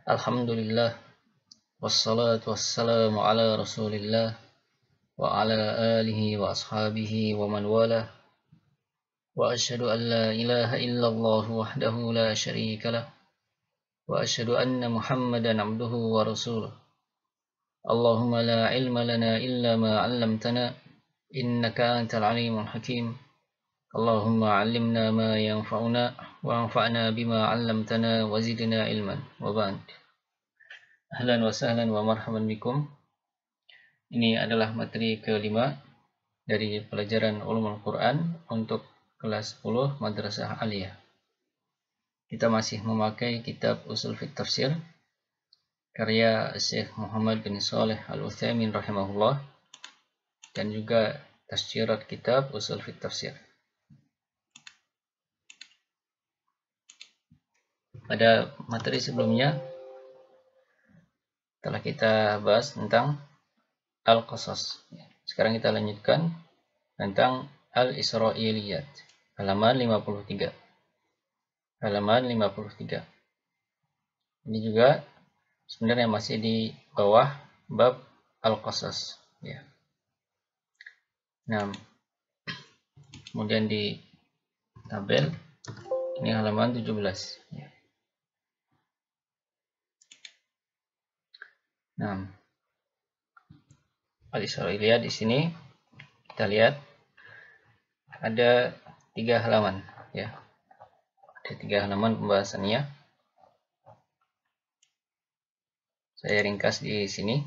Alhamdulillah, wassalatu wassalamu ala rasulillah, wa ala alihi wa ashabihi wa man walah, wa ashhadu an la ilaha illallah wahdahu la syarika lah, wa ashhadu anna muhammadan abduhu wa rasuluh. Allahumma la ilma lana illa ma 'allamtana, innaka antal alimul hakim. Allahumma 'allimna ma yanfa'una, wa anfa'na bima 'allamtana, wa zidna ilman, wa ba'd. Ahlan wa sahlan wa marhaban bikum. Ini adalah materi kelima dari pelajaran Ulumul Quran untuk kelas 10 Madrasah Aliyah. Kita masih memakai kitab Ushul Fiqh Tafsir karya Syekh Muhammad bin Shalih Al-Utsaimin rahimahullah dan juga tasjirat kitab Ushul Fiqh Tafsir. Pada materi sebelumnya telah kita bahas tentang Al-Qasas. Sekarang kita lanjutkan tentang Al-Isra'iliyat. Halaman 53. Halaman 53. Ini juga sebenarnya masih di bawah bab Al-Qasas. Ya. Nah, kemudian di tabel ini halaman 17. Ya. Nah, Al-Isra'iliyat di sini kita lihat ada 3 halaman, ya. Ada 3 halaman pembahasannya. Saya ringkas di sini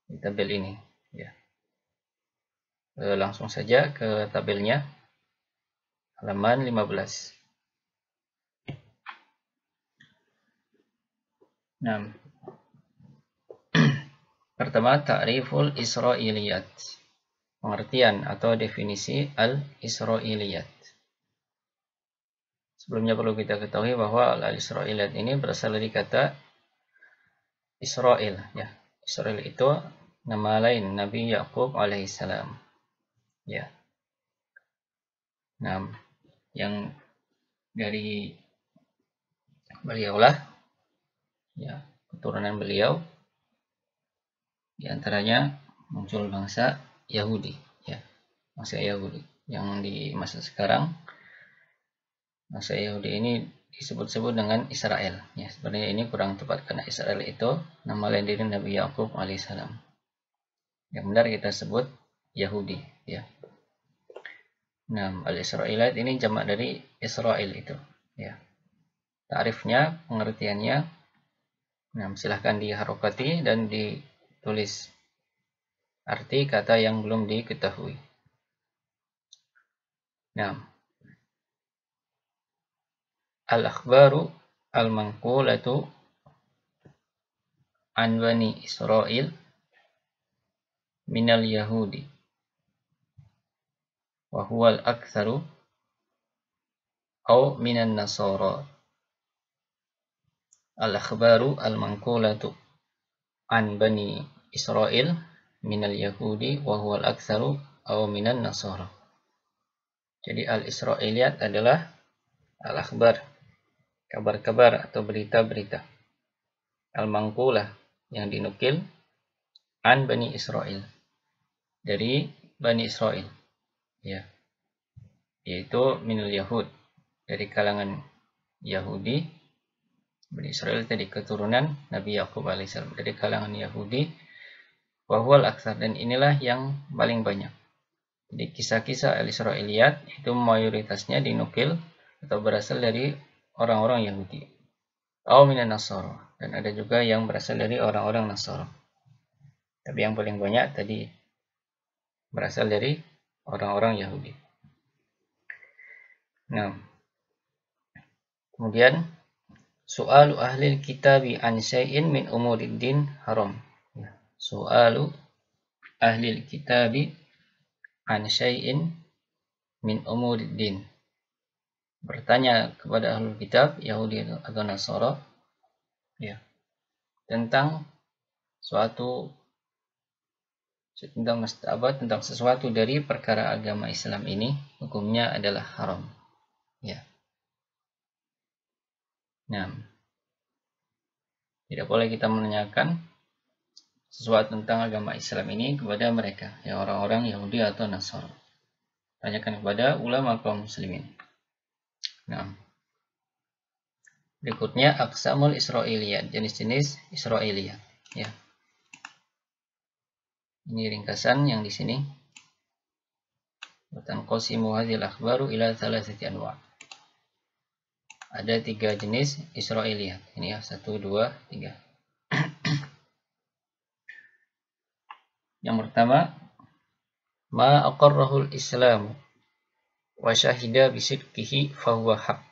di tabel ini, ya. Langsung saja ke tabelnya. Halaman 15. Nah, pertama, ta'riful Isra'iliyat. Pengertian atau definisi al-Isra'iliyat. Sebelumnya perlu kita ketahui bahwa al-Isra'iliyat ini berasal dari kata Israel, ya. Israel itu nama lain Nabi Yakub alaihissalam. Ya. Nah, yang dari beliaulah, ya, keturunan beliau di antaranya muncul bangsa Yahudi, ya, bangsa Yahudi yang di masa sekarang bangsa Yahudi ini disebut-sebut dengan Israel, ya. Sebenarnya ini kurang tepat karena Israel itu nama lain dari Nabi Yakub alaihissalam. Yang benar kita sebut Yahudi, ya. Nah, al-Israiliyat ini jamak dari Israel itu, ya. Ta'rifnya, pengertiannya, nah, silahkan diharokati dan ditulis arti kata yang belum diketahui. Nah, al-akhbaru al-manqulatu an bani Israel minal Yahudi wa huwa al-aktsaru aw minan Nasara. Al-akhbaru al-manqulatu an bani Israel minal Yahudi wa huwa al-aktsaru aw minan Nasara. Jadi al-Israiliyat adalah al-akhbar, kabar-kabar atau berita-berita. Al-manqulah, yang dinukil, an bani Israel, dari Bani Israel, ya, yaitu minal Yahud, dari kalangan Yahudi. Bani Israel tadi keturunan Nabi Yakub alaihissalam, dari kalangan Yahudi. Wahwal aksar, dan inilah yang paling banyak. Jadi kisah-kisah al-Israiliyat itu mayoritasnya dinukil atau berasal dari orang-orang Yahudi. Aw minan Nasara, dan ada juga yang berasal dari orang-orang Nasara. Tapi yang paling banyak tadi berasal dari orang-orang Yahudi. Nah, kemudian su'alu ahlil kitabi an syai'in min umuriddin haram. Su'alu ahlil kitabi an syai'in min umuriddin. Bertanya kepada ahlul kitab, Yahudi atau Nasara, ya, tentang sesuatu dari perkara agama Islam ini, hukumnya adalah haram, ya. Nah, Tidak boleh kita menanyakan sesuatu tentang agama Islam ini kepada mereka, ya orang-orang Yahudi atau Nasrani. Tanyakan kepada ulama kaum muslimin. Nah, berikutnya aqsamul Israiliyat, jenis-jenis Israiliyat. Ya. Ini ringkasan yang di sini. Tanqasimu hadhil akhbaru ila thalathati anwa'. Ada 3 jenis Israiliyat. Ini ya, 1, 2, 3. Yang pertama, ma aqarrahul Islamu wa syahida bisidqihi fahuwa haq.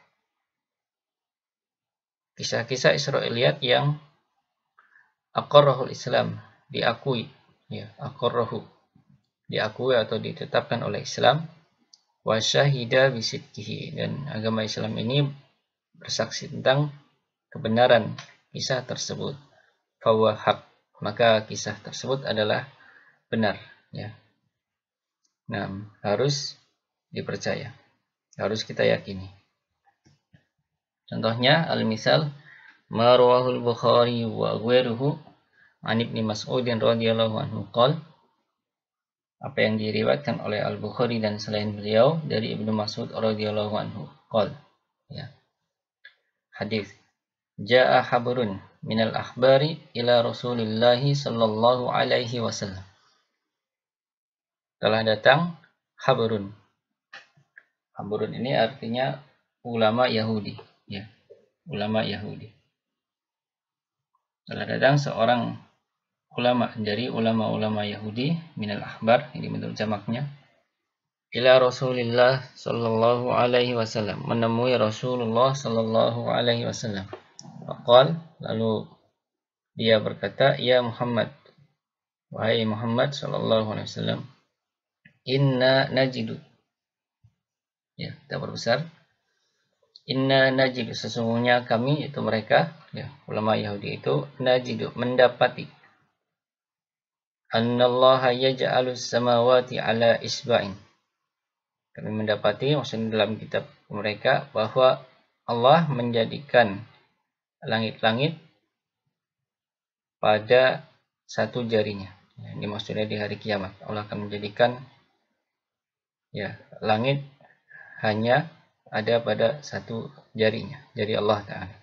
Kisah-kisah Israiliyat yang aqarrahul Islam, diakui, ya, aqarrahu, diakui atau ditetapkan oleh Islam, wa syahida bisidqihi, dan agama Islam ini bersaksi tentang kebenaran kisah tersebut, fahuwa haq, maka kisah tersebut adalah benar, ya. Nah, harus dipercaya, harus kita yakini. Contohnya, al-misal ma rawahul Bukhari wa ghairuhu an Ibnu Mas'ud radhiyallahu anhu qol, apa yang diriwayatkan oleh Al-Bukhari dan selain beliau dari Ibnu Mas'ud radhiyallahu anhu qol, ya. Hadis, jaa habrun minal akhbari ila Rasulillah sallallahu alaihi wasallam. Telah datang habrun. Habrun ini artinya ulama Yahudi, ya. Ulama Yahudi. Telah datang seorang ulama dari ulama-ulama Yahudi minal akhbar, ini bentuk jamaknya, ila Rasulillah sallallahu alaihi wasallam, menemui Rasulullah sallallahu alaihi wasallam. Faqal, lalu dia berkata, ya Muhammad, wahai Muhammad sallallahu alaihi wasallam, inna najidu, ya, kita perbesar, inna najidu, sesungguhnya kami, itu mereka, ya, ulama Yahudi itu, najidu, mendapati, annallaha yaj'alus samawati ala isba'in. Kami mendapati, maksudnya dalam kitab mereka, bahwa Allah menjadikan langit-langit pada satu jarinya. Ya, ini maksudnya di hari kiamat. Allah akan menjadikan, ya, langit hanya ada pada satu jarinya, jari Allah Ta'ala.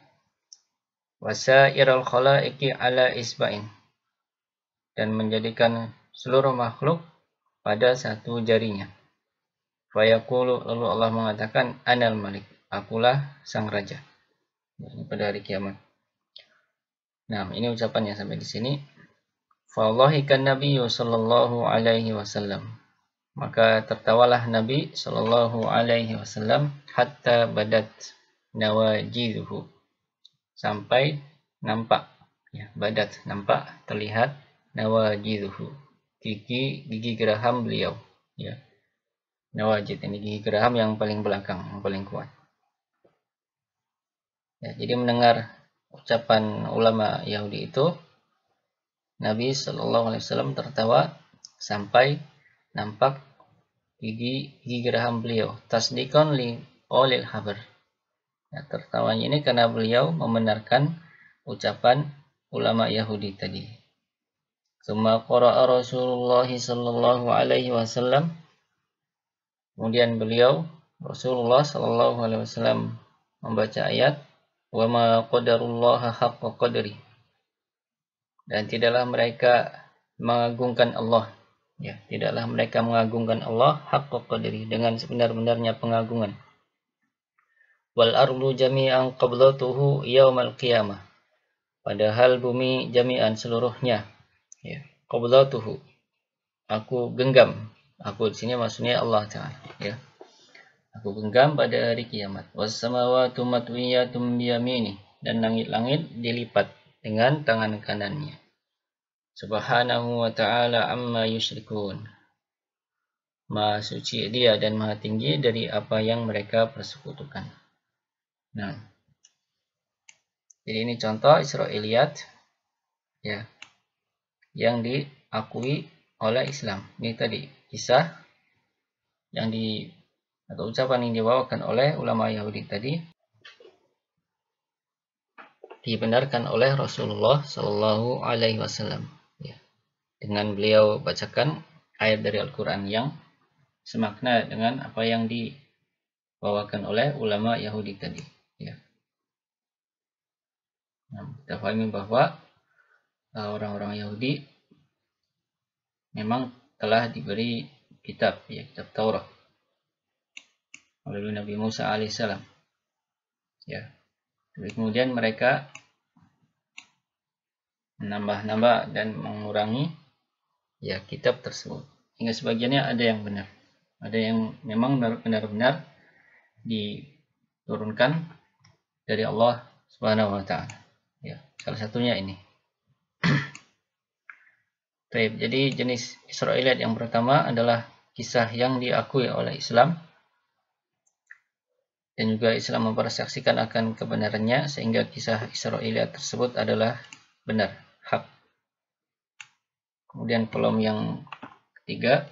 Wasairal khalaiqi ala isba'in, dan menjadikan seluruh makhluk pada satu jarinya. Fayaqulu, lalu Allah mengatakan, anal malik, akulah sang raja. Ini pada hari kiamat. Nah, ini ucapannya sampai di sini. Fawallahikan Nabiyyu sallallahu alaihi wasallam, maka tertawalah Nabi sallallahu alaihi wasallam, hatta badat nawajiduhu, sampai nampak, ya, badat, nampak, terlihat, nawajiduhu, gigi geraham beliau, ya. Nawajid ini gigi geraham yang paling belakang, yang paling kuat. Ya, jadi mendengar ucapan ulama Yahudi itu, Nabi Shallallahu Alaihi Wasallam tertawa sampai nampak gigi geraham beliau. Tasdikon li olil habar. Nah, tertawanya ini karena beliau membenarkan ucapan ulama Yahudi tadi. Summa qara'a Rasulullah Shallallahu Alaihi Wasallam. Kemudian beliau, Rasulullah Shallallahu Alaihi Wasallam, membaca ayat, wa ma qadarullaha haqqa qadri, dan tidaklah mereka mengagungkan Allah, ya, tidaklah mereka mengagungkan Allah haqqa qadri, dengan sebenar-benarnya pengagungan. Wal ardu jami'an qablatuhu yaumal qiyamah, padahal bumi jami'an seluruhnya, ya, qablatuhu, aku genggam, aku di sini maksudnya Allah Ta'ala, ya, aku genggam pada hari kiamat. Was samawati matwiyatum biyamini, dan langit-langit dilipat dengan tangan kanannya. Subhanahu wa ta'ala amma yusyrikun, Maha suci dia dan maha tinggi dari apa yang mereka persekutukan. Nah, jadi ini contoh Israiliyat, ya, yang diakui oleh Islam. Ini tadi kisah yang atau ucapan yang dibawakan oleh ulama Yahudi tadi. dibenarkan oleh Rasulullah Shallallahu Alaihi Wasallam. Ya. Dengan beliau bacakan ayat dari Al-Quran yang semakna dengan apa yang dibawakan oleh ulama Yahudi tadi. Ya. Nah, kita pahami bahwa orang-orang Yahudi memang telah diberi kitab, ya, kitab Taurat oleh Nabi Musa alaihissalam. Ya. Kemudian mereka menambah-nambah dan mengurangi ya kitab tersebut. Hingga sebagiannya ada yang benar. Ada yang memang benar-benar diturunkan dari Allah Subhanahu wa taala. Ya, salah satunya ini. Jadi jenis Israiliyat yang pertama adalah kisah yang diakui oleh Islam dan juga Islam mempersaksikan akan kebenarannya sehingga kisah Israiliyat tersebut adalah benar, hak. Kemudian kolom yang ketiga,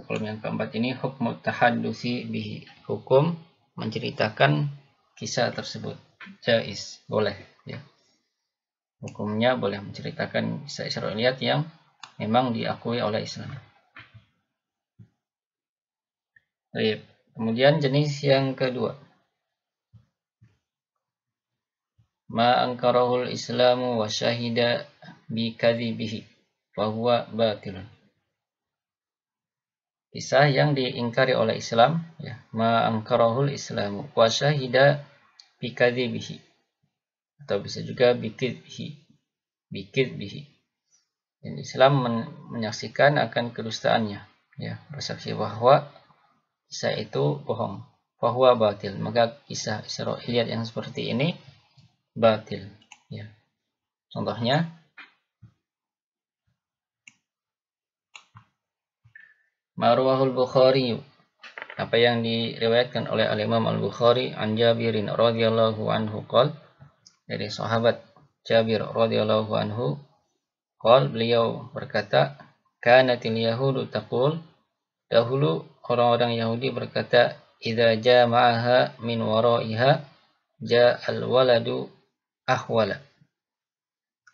kolom yang keempat ini hukmu tahaddusi bihi, hukum menceritakan kisah tersebut. Jaiz, boleh, ya. Hukumnya boleh menceritakan kisah Israiliyat yang memang diakui oleh Islam. Baik. Kemudian jenis yang kedua, ma angkarahul Islamu wa syahida bi kadzibihi fa huwa batilun. Kisah yang diingkari oleh Islam, ya, ma angkarahul Islamu wa syahida bi kadzibihi, atau bisa juga bikidbihi. Dan Islam menyaksikan akan kedustaannya, ya, bersaksi bahwa kisah itu bohong, bahwa batil. Maka kisah Israiliyat yang seperti ini batil, ya. Contohnya Marwahul Bukhari, apa yang diriwayatkan oleh Al-Imam Al-Bukhari an Jabirin radhiyallahu anhu qol, dari sahabat Jabir radhiyallahu anhu qol, beliau berkata, kanatil yahudu taqul, dahulu orang-orang Yahudi berkata, idza jama'aha min waraiha ja'al waladu ahwala.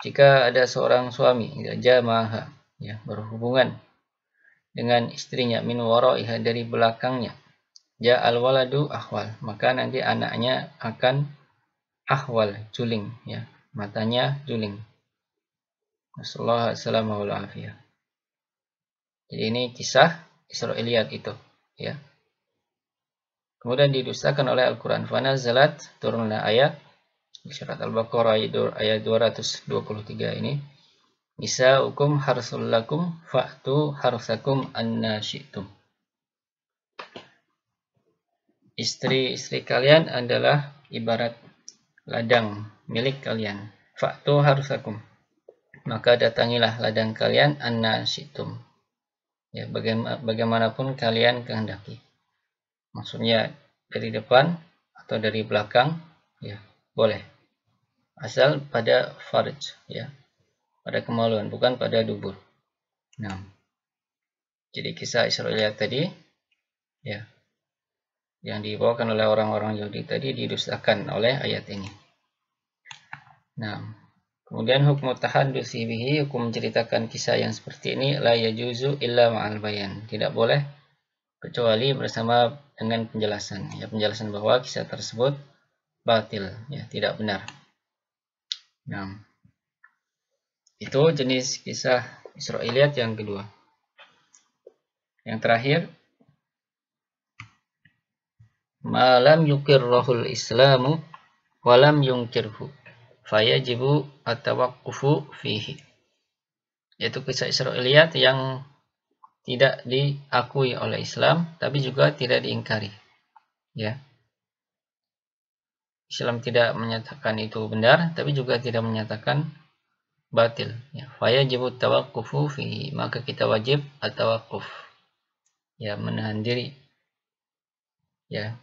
Jika ada seorang suami, idza jama'aha, ya, berhubungan dengan istrinya, min waraiha, dari belakangnya, ja'al waladu ahwal, maka nanti anaknya akan ahwal, juling, ya, matanya juling. Nasallahu alaihi wasallam. Jadi ini kisah Israiliyat itu, ya. Kemudian didustakan oleh Al-Quran. Fanazalat, turunlah ayat di surat Al-Baqarah ayat 223 ini. Nisa'ukum harsul lakum fa'tu harsakum anna syi'tum. Istri-istri kalian adalah ibarat ladang milik kalian. Fa'tu harsakum, maka datangilah ladang kalian anna syi'tum, ya, bagaimanapun kalian kehendaki. Maksudnya dari depan atau dari belakang, ya, boleh. Asal pada farj, ya, pada kemaluan, bukan pada dubur. Nah, jadi kisah Israiliyat tadi, ya, yang dibawakan oleh orang-orang Yahudi tadi didustakan oleh ayat ini. Nah, kemudian hukum tahaddusi bihi, hukum menceritakan kisah yang seperti ini, la yajuzu illa ma'al bayan, tidak boleh kecuali bersama dengan penjelasan, ya, penjelasan bahwa kisah tersebut batil, ya, tidak benar. Nah, itu jenis kisah Israiliyat yang kedua. Yang terakhir, malam yukirrahul islamu walam yungkirhu fayajibu at-tawaqqufu fihi, yaitu kisah Israiliyat yang tidak diakui oleh Islam tapi juga tidak diingkari, ya. Islam tidak menyatakan itu benar tapi juga tidak menyatakan batil, ya. Fayajibu tawaqqufu fihi, maka kita wajib at-tawaqquf, ya, menahan diri, ya,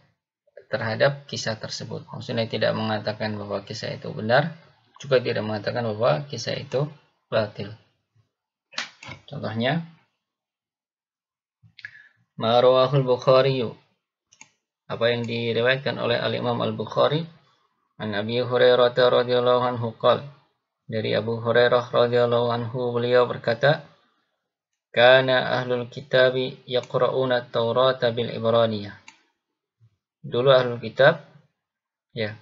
terhadap kisah tersebut. Maksudnya tidak mengatakan bahwa kisah itu benar, juga tidak mengatakan bahwa kisah itu batil. Contohnya, ma rawahul Bukhari, apa yang diriwayatkan oleh Al-Imam Al-Bukhari An Abi Hurairah radhiyallahu anhu qala, dari Abu Hurairah radhiyallahu anhu beliau berkata, kana ahlul kitabi yaqra'una at-taurata bil ibraniyah. Dulu ahlul kitab, ya,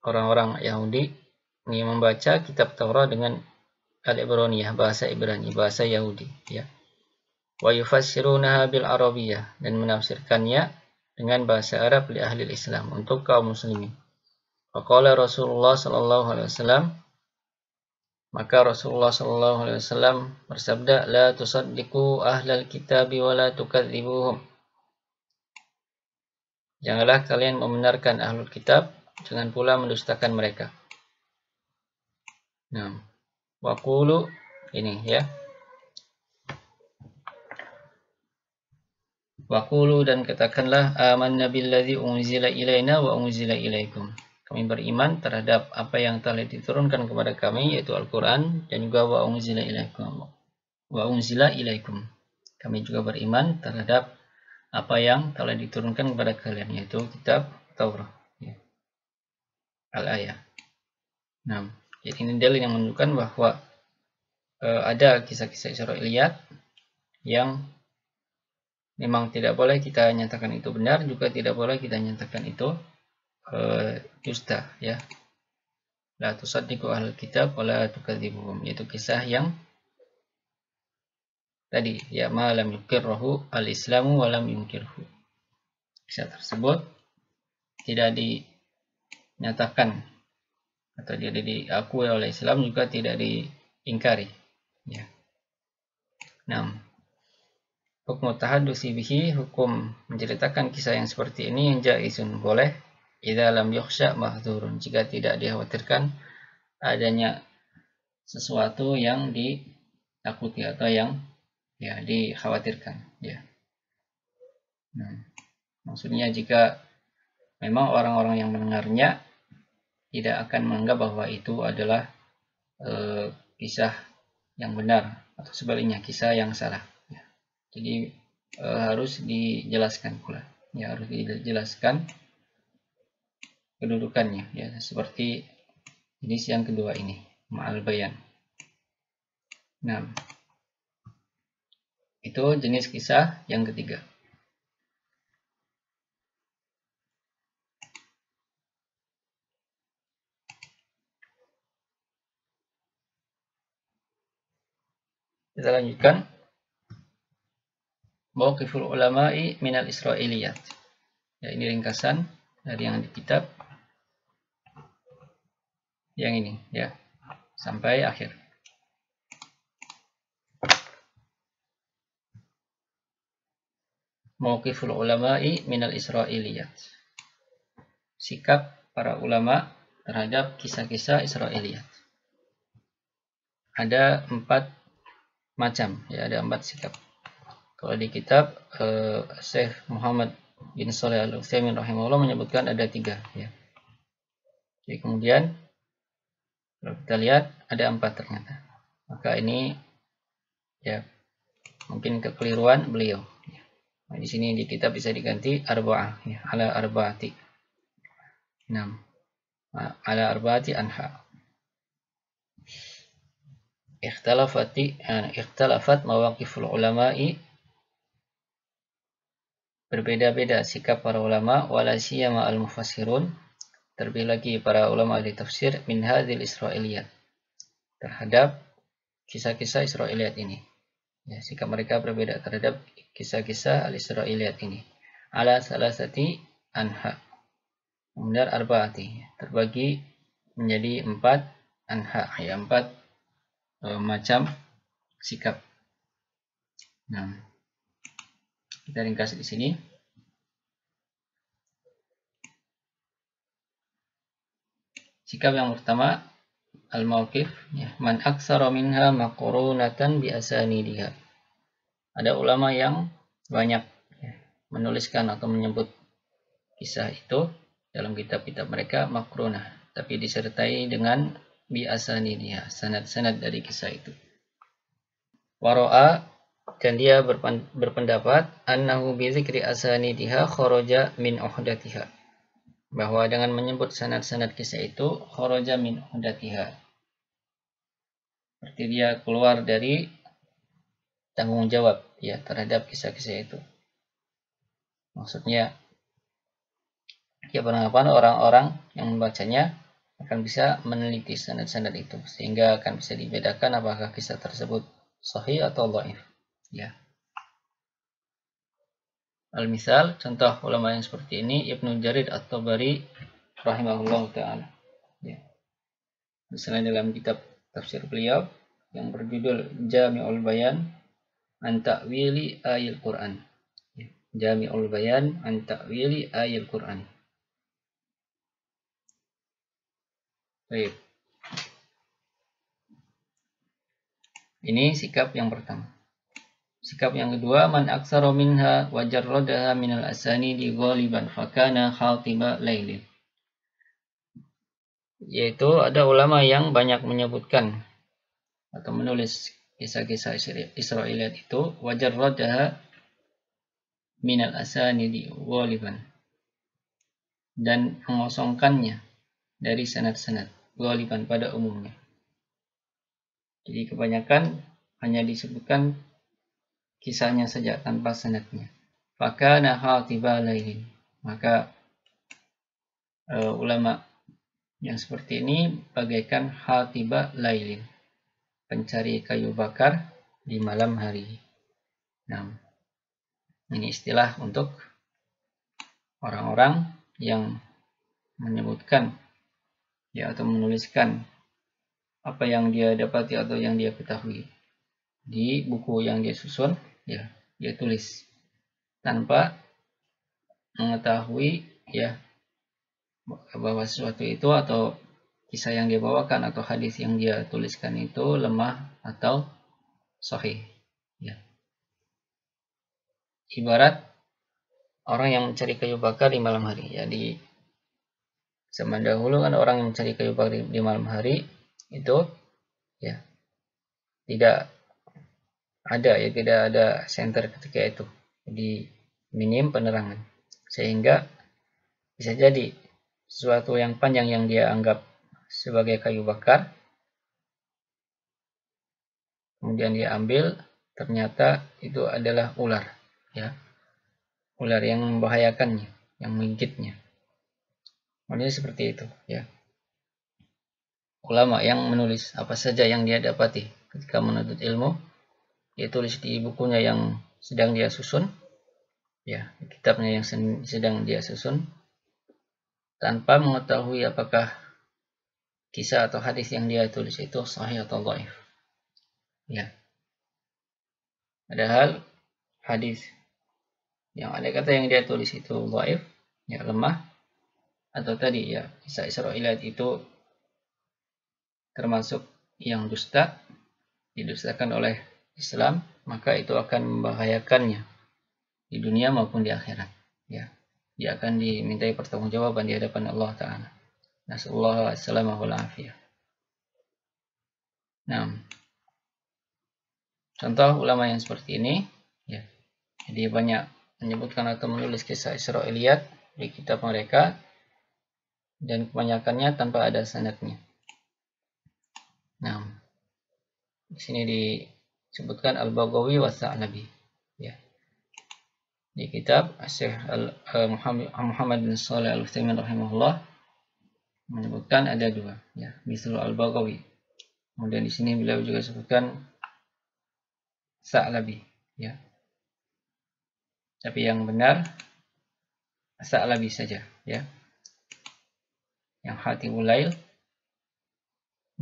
orang-orang Yahudi ini membaca kitab Taurat dengan al-ibraniyah, bahasa Ibrani, bahasa Yahudi, ya. Wa yufassirunaha bil arabiyah, dan menafsirkannya dengan bahasa Arab li ahli Islam, untuk kaum muslimin. Faqala Rasulullah sallallahu alaihi wasallam, maka Rasulullah sallallahu alaihi wasallam bersabda, la tusaddiqu ahlal kitabi wa la tukadzibuhum. Janganlah kalian membenarkan ahlul kitab, jangan pula mendustakan mereka. Nah, waqulu, ini ya. Waqulu, dan katakanlah, amanna billadzi unzila ilaina wa unzila ilaikum. Kami beriman terhadap apa yang telah diturunkan kepada kami, yaitu Al-Quran, dan juga wa unzila ilaikum. Wa unzila ilaikum. Kami juga beriman terhadap apa yang telah diturunkan kepada kalian, yaitu kitab Taurat. Ya. Al-ayah. Nah, jadi ini dalil yang menunjukkan bahwa ada kisah-kisah Israiliyat yang memang tidak boleh kita nyatakan itu benar, juga tidak boleh kita nyatakan itu dusta, ya. La tusaddiqu ahlul kitab wa la tukadzibuhum, yaitu kisah yang tadi, ya, ma lam yukirruhu al-islamu wa lam yunkirhu. Kisah tersebut tidak dinyatakan atau tidak diakui oleh Islam, juga tidak diingkari, ya. Nah, hukum tahaddusi bihi, hukum menceritakan kisah yang seperti ini, yang jaizun, boleh, idza lam yukhsha mahdzurun, jika tidak dikhawatirkan adanya sesuatu yang ditakuti atau yang, ya, dikhawatirkan, ya. Nah, maksudnya jika memang orang-orang yang mendengarnya tidak akan menganggap bahwa itu adalah kisah yang benar, atau sebaliknya kisah yang salah, ya. Jadi harus dijelaskan pula, ya, harus dijelaskan kedudukannya, ya, seperti jenis yang kedua ini, ma'al bayan. Nah, itu jenis kisah yang ketiga. Kita lanjutkan. Mauqiful ulama'i minal Israiliyat. Ya, ini ringkasan dari yang di kitab yang ini, ya, sampai akhir. Mauqiful ulama'i minal Israiliyat. Sikap para ulama terhadap kisah-kisah Israiliyat. Ada 4 macam, ya, ada 4 sikap. Kalau di kitab Syekh Muhammad bin Shalih Al-Utsaimin rahimahullah menyebutkan ada 3, ya. Jadi kemudian kalau kita lihat ada 4 ternyata. Maka ini, ya, mungkin kekeliruan beliau. Nah, di sini di kitab bisa diganti arba'ah, ya, ala arba'ati. 6. Ala arba'ati anha. Ikhtalafat mawaqiful ulama'i, berbeda-beda sikap para ulama, wala siyama al-mufassirun, terlebih lagi para ulama ahli tafsir, min hadzal Israiliyat, terhadap kisah-kisah Israiliyat ini. Ya, sikap mereka berbeda terhadap kisah-kisah al-Israiliyat ini. Ala salasati anha. Kemudian arba'ati, terbagi menjadi 4 anha, ya, 4 macam sikap. Nah, kita ringkas di sini. Sikap yang pertama, al-mauqif, ya, man aktsara minha maqrunatan bi asanidiha. Ada ulama yang banyak, ya, menuliskan atau menyebut kisah itu dalam kitab-kitab mereka maqrunah, tapi disertai dengan bi asanidiha, sanad-sanad dari kisah itu. Wara'a, dan dia berpendapat, annahu bi dzikri asanidiha kharaja min uhdatiha, bahwa dengan menyebut sanad-sanad kisah itu kharaja min udatiha, berarti dia keluar dari tanggung jawab ya terhadap kisah-kisah itu. Maksudnya ya beranggapan orang-orang yang membacanya akan bisa meneliti sanad-sanad itu sehingga akan bisa dibedakan apakah kisah tersebut sahih atau dhaif ya. Al-misal, contoh ulama yang seperti ini Ibnu Jarir At-Tabari rahimahullah ta'ala ya. Misalnya dalam kitab tafsir beliau yang berjudul Jami'ul Bayan an Ta'wili Ayil Quran ya. Jami'ul Bayan an Ta'wili Ayil Quran. Baik. Ini sikap yang pertama. Sikap yang kedua, man aksara minha wa jarradaha minal asanidi ghaliban fakana khatiba lailin. Yaitu ada ulama yang banyak menyebutkan atau menulis kisah-kisah Israiliyat itu wa jarradaha minal asanidi ghaliban, dan mengosongkannya dari sanad-sanad ghaliban pada umumnya. Jadi kebanyakan hanya disebutkan kisahnya saja tanpa sanadnya. Fakana khatiba lailin. Maka ulama yang seperti ini bagaikan khatiba lailin, pencari kayu bakar di malam hari. Nah, ini istilah untuk orang-orang yang menyebutkan ya atau menuliskan apa yang dia dapati atau yang dia ketahui di buku yang dia susun. Ya, dia tulis tanpa mengetahui ya bahwa sesuatu itu atau kisah yang dia bawakan atau hadis yang dia tuliskan itu lemah atau sahih. Ya. Ibarat orang yang mencari kayu bakar di malam hari. Ya, di zaman dahulu kan orang yang mencari kayu bakar di malam hari itu ya tidak ada senter ketika itu, jadi minim penerangan sehingga bisa jadi sesuatu yang panjang yang dia anggap sebagai kayu bakar kemudian dia ambil, ternyata itu adalah ular ya, ular yang membahayakannya, yang menggigitnya. Maksudnya seperti itu ya. Ulama yang menulis apa saja yang dia dapati ketika menuntut ilmu, dia tulis di bukunya yang sedang dia susun, ya, kitabnya yang sedang dia susun, tanpa mengetahui apakah kisah atau hadis yang dia tulis itu sahih atau dhaif. Ya. Padahal hadis yang ada kata yang dia tulis itu dhaif, ya lemah, atau tadi ya kisah Israiliyat itu termasuk yang dusta, didustakan oleh Islam, maka itu akan membahayakannya di dunia maupun di akhirat. Ya, dia akan dimintai pertanggungjawaban di hadapan Allah Taala. Nasallallahu alaihi afiyah. Nah, contoh ulama yang seperti ini, ya, jadi banyak menyebutkan atau menulis kisah Israiliyat di kitab mereka, dan kebanyakannya tanpa ada sanadnya. Nah, di sini disebutkan Al-Baghawi wa Tsa'labi, ya. Di kitab Syekh Muhammad bin Shalih Al-Utsaimin rahimahullah menyebutkan ada dua, ya, misal Al-Baghawi. Kemudian di sini beliau juga sebutkan Tsa'labi, ya. Tapi yang benar Tsa'labi saja, ya. Yang Khatibul Lail.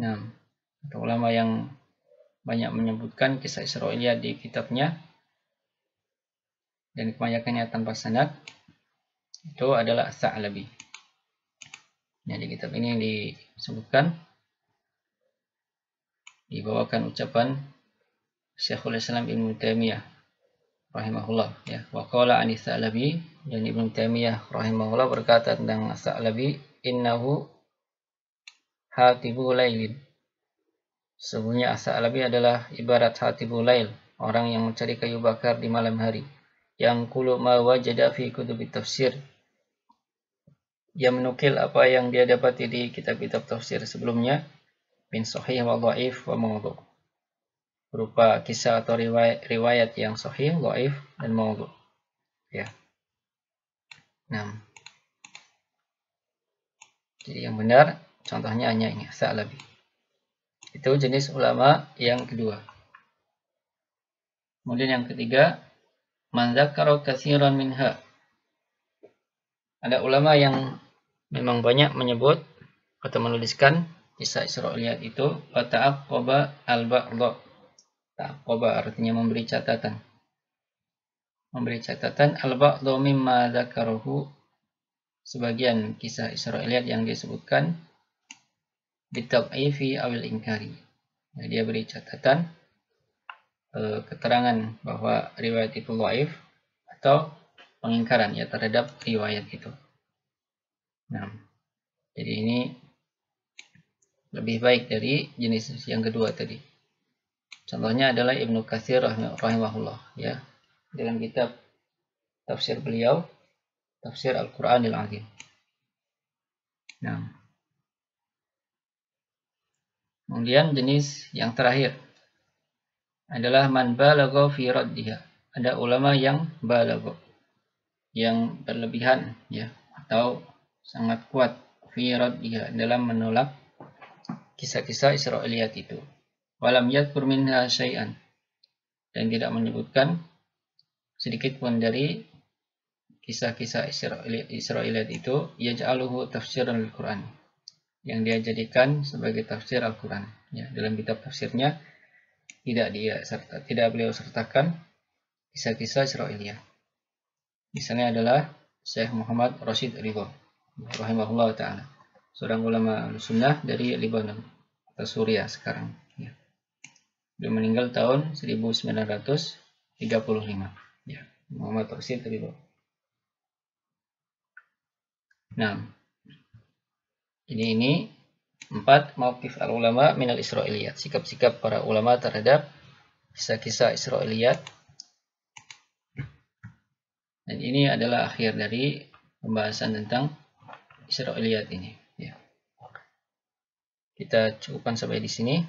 Nah, atau ulama yang banyak menyebutkan kisah Israiliyat di kitabnya dan kebanyakannya tanpa sanad, itu adalah Tsa'labi. Nah, di kitab ini yang disebutkan, dibawakan ucapan Syekhul Islam Ibnu Taimiyah rahimahullah, ya. Wa qala ani Tsa'labi, dan Ibnu Taimiyah rahimahullah berkata tentang Tsa'labi, innahu Khatibul Lailin. Sesungguhnya Tsa'labi adalah ibarat Khatibul Lail, orang yang mencari kayu bakar di malam hari, yang qulu ma wajada fi kutubit tafsir, Dia menukil apa yang dia dapati di kitab-kitab tafsir sebelumnya min sahih wa dhaif wa maudhu, berupa kisah atau riwayat yang sahih, dhaif, dan maudhu. Ya. Nah, jadi yang benar contohnya hanya ini, Sa'labi. Itu jenis ulama yang kedua. Kemudian yang ketiga, man dzakara katsiran minha. Ada ulama yang memang banyak menyebut atau menuliskan kisah Israiliyat itu, wa ta'aqqaba al-ba'dha. Ta'aqqaba artinya memberi catatan. Memberi catatan al-ba'dha mimma dzakarahu, sebagian kisah Israiliyat yang disebutkan bitad'ifi awil inkari. Nah, dia beri catatan keterangan bahwa riwayat itu dhaif atau pengingkaran ya terhadap riwayat itu. Nah, jadi ini lebih baik dari jenis yang kedua tadi. Contohnya adalah Ibnu Katsir rahimahullah ya, dalam kitab tafsir beliau, Tafsir Al-Qur'anil Azim. Nah, kemudian jenis yang terakhir adalah man balagha fi raddiha. Ada ulama yang balagha, yang berlebihan ya, atau sangat kuat fi raddiha, dalam menolak kisah-kisah Israiliyat itu. Walam yadhkur minha syai'an, dan tidak menyebutkan sedikit pun dari kisah-kisah Israiliyat itu, yaj'aluhu tafsiran al-Qur'an, yang dia jadikan sebagai tafsir Al-Qur'an ya. Dalam kitab tafsirnya tidak beliau sertakan kisah-kisah Israiliyat. Misalnya adalah Syekh Muhammad Rashid Ridha rahimahullah ta'ala, seorang ulama sunnah dari Lebanon atau Suriah sekarang ya. Beliau meninggal tahun 1935 ya, Muhammad Rashid Ridha. Nah, ini 4 mauqif al-ulama minal Israiliyat, sikap-sikap para ulama terhadap kisah-kisah Israiliyat. Dan ini adalah akhir dari pembahasan tentang Israiliyat ini ya. Kita cukupkan sampai di sini.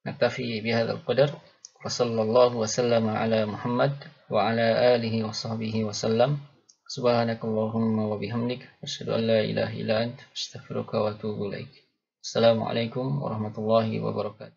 Naktafi bihadzal qadar. Wa sallallahu wasallama ala Muhammad wa ala alihi wa sahbihi wa sallam. Subhanakallahumma wa bihamdik, asyhadu an la ilaha illa anta, astaghfiruka wa atubu ilaik. Assalamualaikum warahmatullahi wabarakatuh.